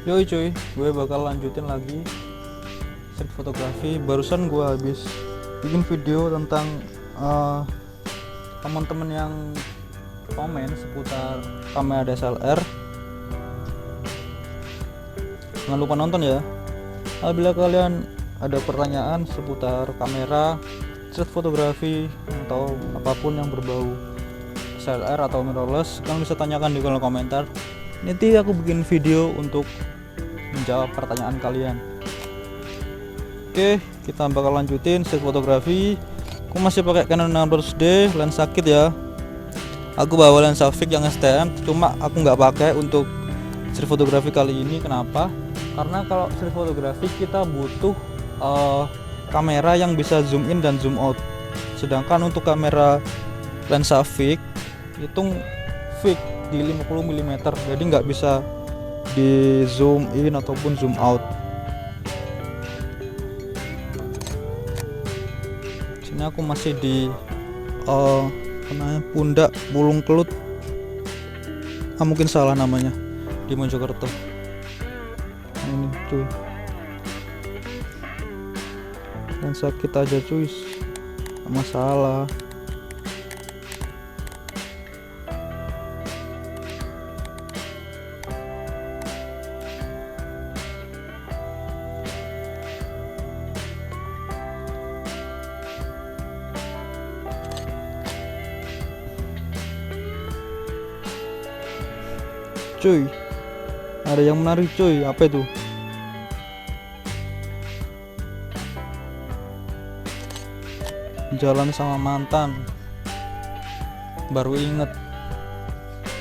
Yoi cuy, gue bakal lanjutin lagi street fotografi. Barusan gue habis bikin video tentang teman-teman yang komen seputar kamera DSLR. Jangan lupa nonton ya. Apabila kalian ada pertanyaan seputar kamera, street fotografi, atau apapun yang berbau DSLR atau mirrorless, kalian bisa tanyakan di kolom komentar. Nanti aku bikin video untuk menjawab pertanyaan kalian. Oke, kita bakal lanjutin street fotografi. Aku masih pakai Canon 600D lensa kit ya. Aku bawa lensa fix yang STM, cuma aku nggak pakai untuk street fotografi kali ini. Kenapa? Karena kalau street fotografi kita butuh kamera yang bisa zoom in dan zoom out. Sedangkan untuk kamera lensa fix itu fix di 50 mm, jadi nggak bisa di zoom in ataupun zoom out. Sini aku masih di Pundak Bulung Kelut, mungkin salah namanya, di Mojokerto. Ini cuy, dan sakit aja cuy, gak masalah. Cuy, ada yang menarik cuy. Apa itu? Jalan sama mantan. Baru inget,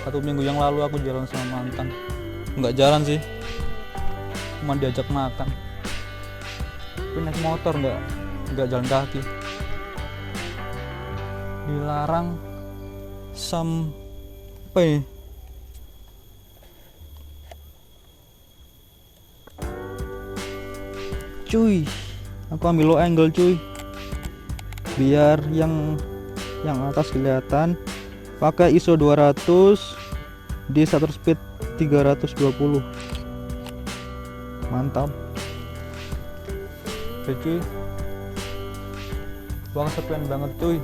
1 minggu yang lalu aku jalan sama mantan. Nggak jalan sih, cuma diajak makan. Tapi naik motor, nggak jalan kaki. Dilarang apa ini? Cuy, aku ambil low angle cuy, biar yang atas kelihatan. Pakai ISO 200 di shutter speed 320. Mantap. Oke cuy, uang sepian banget cuy,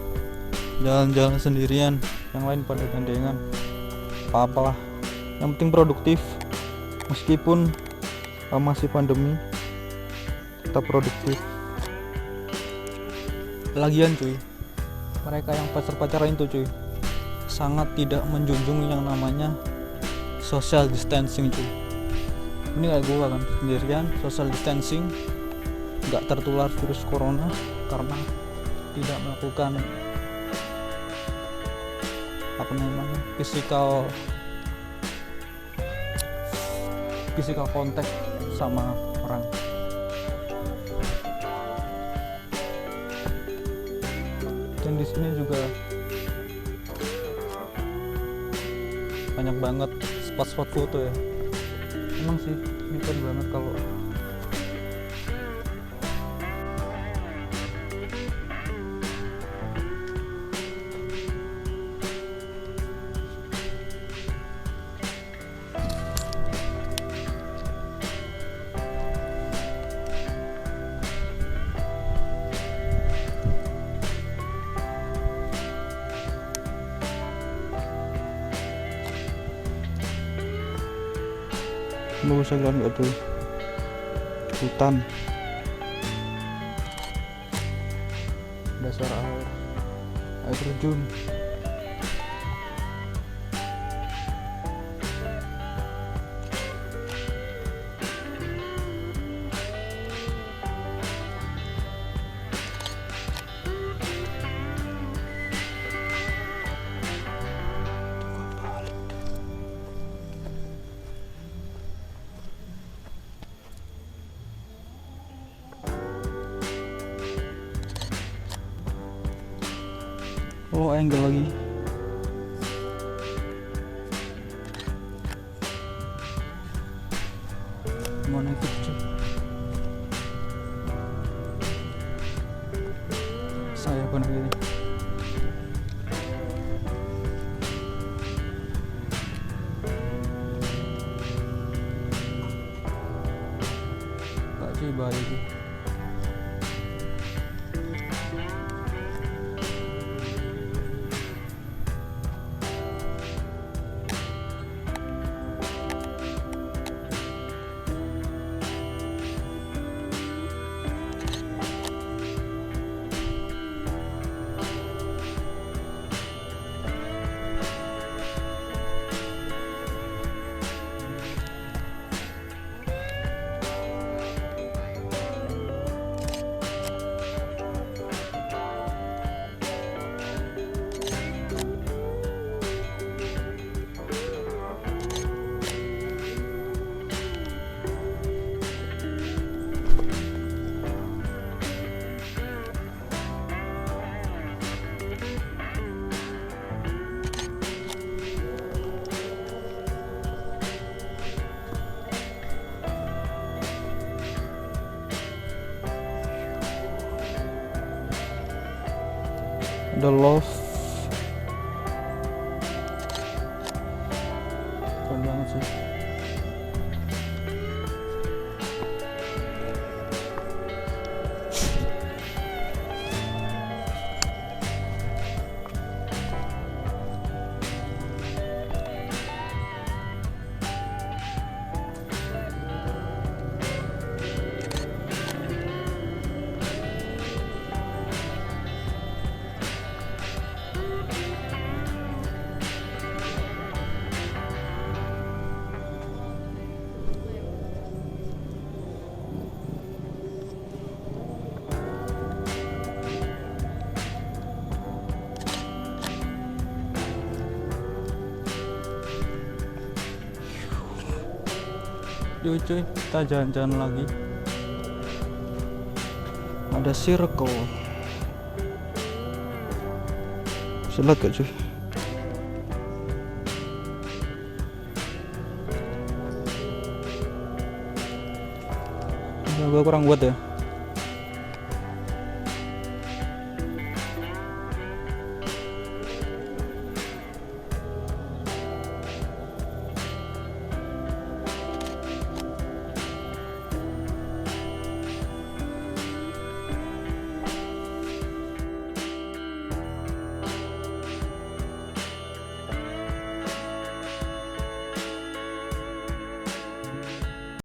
jalan-jalan sendirian, yang lain pada gandengan. Apa-apalah, yang penting produktif. Meskipun masih pandemi, tetap produktif. Lagian cuy, mereka yang pacar-pacaran itu cuy, sangat tidak menjunjung yang namanya social distancing cuy. Ini kayak gua kan, sendirian social distancing, nggak tertular virus corona karena tidak melakukan physical contact sama orang. Dan di sini juga banyak banget spot-spot foto ya. Emang sih ini keren banget kalau lu bisa lihat nggak tuh, hutan, dasar air terjun. Oh, angle lagi. Mau naik cuy. Saya pun begini. sih bahaya sih. The Love, keren banget sih. Yuk cuy, kita jalan-jalan lagi. Ada circle. Silat gak cuy? Gue kurang buat ya.